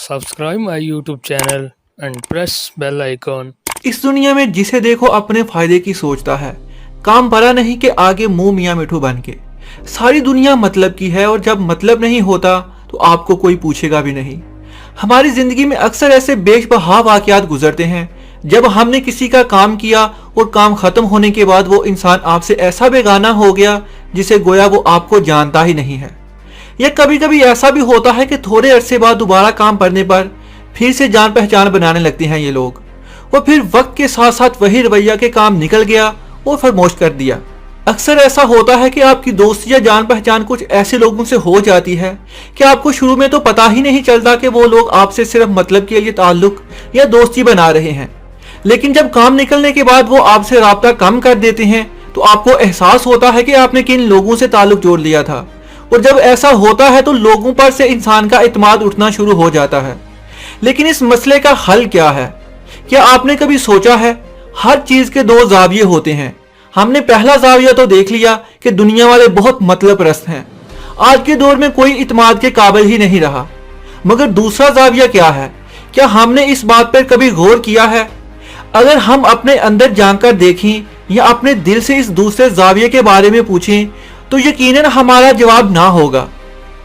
Subscribe my YouTube channel and press bell icon. इस दुनिया में जिसे देखो अपने फायदे की सोचता है, काम भला नहीं कि आगे मुंह मियाँ मिठू बन के। सारी दुनिया मतलब की है और जब मतलब नहीं होता तो आपको कोई पूछेगा भी नहीं। हमारी जिंदगी में अक्सर ऐसे बेशबहा वाकयात गुजरते हैं जब हमने किसी का काम किया और काम खत्म होने के बाद वो इंसान आपसे ऐसा बेगाना हो गया जिसे गोया वो आपको जानता ही नहीं है। या कभी कभी ऐसा भी होता है कि थोड़े अरसे बाद दोबारा काम पड़ने पर फिर से जान पहचान बनाने लगते हैं ये लोग, और फिर वक्त के साथ साथ वही रवैया के काम निकल गया और फरमोश कर दिया। अक्सर ऐसा होता है कि आपकी दोस्ती या जान पहचान कुछ ऐसे लोगों से हो जाती है कि आपको शुरू में तो पता ही नहीं चलता कि वो लोग आपसे सिर्फ मतलब के लिए ताल्लुक या दोस्ती बना रहे हैं, लेकिन जब काम निकलने के बाद वो आपसे राब्ता कम कर देते हैं तो आपको एहसास होता है कि आपने किन लोगों से ताल्लुक जोड़ लिया था। और जब ऐसा होता है तो लोगों पर से इंसान का इत्मीनान उठना शुरू हो जाता है। लेकिन इस मसले का हल क्या है? क्या आपने कभी सोचा है हर चीज के दो जाविये होते हैं। हमने पहला जाविया तो देख लिया कि दुनिया वाले बहुत मतलब परस्त हैं, आज के दौर में कोई इत्मीनान के काबिल ही नहीं रहा। मगर दूसरा जाविया क्या है? क्या हमने इस बात पर कभी गौर किया है? अगर हम अपने अंदर जानकर देखें या अपने दिल से इस दूसरे जाविये के बारे में पूछें तो यकीनन हमारा जवाब ना होगा,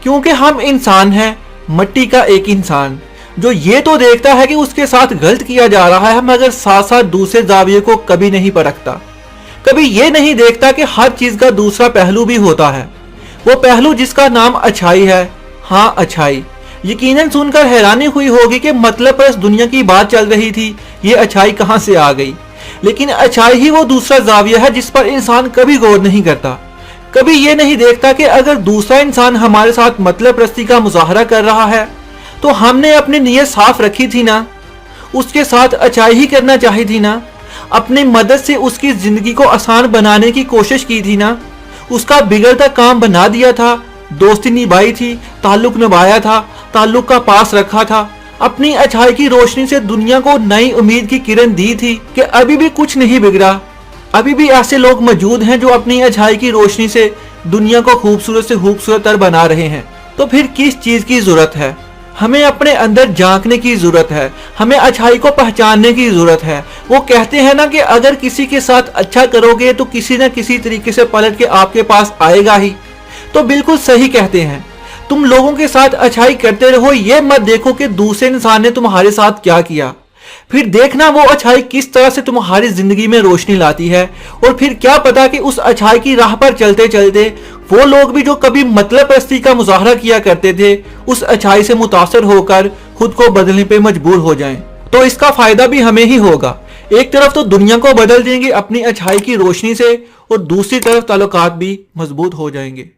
क्योंकि हम इंसान हैं, मट्टी का एक इंसान जो ये तो देखता है कि उसके साथ गलत किया जा रहा है, मगर साथ साथ दूसरे जाविये को कभी नहीं परखता। कभी ये नहीं देखता कि हर चीज का दूसरा पहलू भी होता है, वो पहलू जिसका नाम अच्छाई है। हाँ, अच्छाई। यकीनन सुनकर हैरानी हुई होगी कि मतलब पर इस दुनिया की बात चल रही थी, ये अच्छाई कहां से आ गई। लेकिन अच्छाई ही वो दूसरा जाविया है जिस पर इंसान कभी गौर नहीं करता। कभी ये नहीं देखता कि अगर दूसरा इंसान हमारे साथ मतलब परस्ती का मुजाहरा कर रहा है तो हमने अपनी नीयत साफ रखी थी ना, उसके साथ अच्छाई ही करना चाहिए थी ना, अपनी मदद से उसकी जिंदगी को आसान बनाने की कोशिश की थी ना, उसका बिगड़ता काम बना दिया था, दोस्ती निभाई थी, ताल्लुक निभाया था, ताल्लुक का पास रखा था, अपनी अच्छाई की रोशनी से दुनिया को नई उम्मीद की किरण दी थी कि अभी भी कुछ नहीं बिगड़ा। अभी भी ऐसे लोग मौजूद हैं जो अपनी अच्छाई की रोशनी से दुनिया को खूबसूरत से खूबसूरत तर बना रहे हैं। तो फिर किस चीज की जरूरत है? हमें अपने अंदर झांकने की जरूरत है, हमें अच्छाई को पहचानने की जरूरत है। वो कहते हैं ना कि अगर किसी के साथ अच्छा करोगे तो किसी न किसी तरीके से पलट के आपके पास आएगा ही। तो बिल्कुल सही कहते हैं। तुम लोगों के साथ अच्छाई करते रहो, ये मत देखो कि दूसरे इंसान ने तुम्हारे साथ क्या किया। फिर देखना वो अच्छाई किस तरह से तुम्हारी जिंदगी में रोशनी लाती है, और फिर क्या पता कि उस अच्छाई की राह पर चलते चलते वो लोग भी जो कभी मतलब परस्ती का मुजाहरा किया करते थे उस अच्छाई से मुतासर होकर खुद को बदलने पे मजबूर हो जाएं। तो इसका फायदा भी हमें ही होगा। एक तरफ तो दुनिया को बदल देंगे अपनी अच्छाई की रोशनी से, और दूसरी तरफ ताल्लुकात भी मजबूत हो जाएंगे।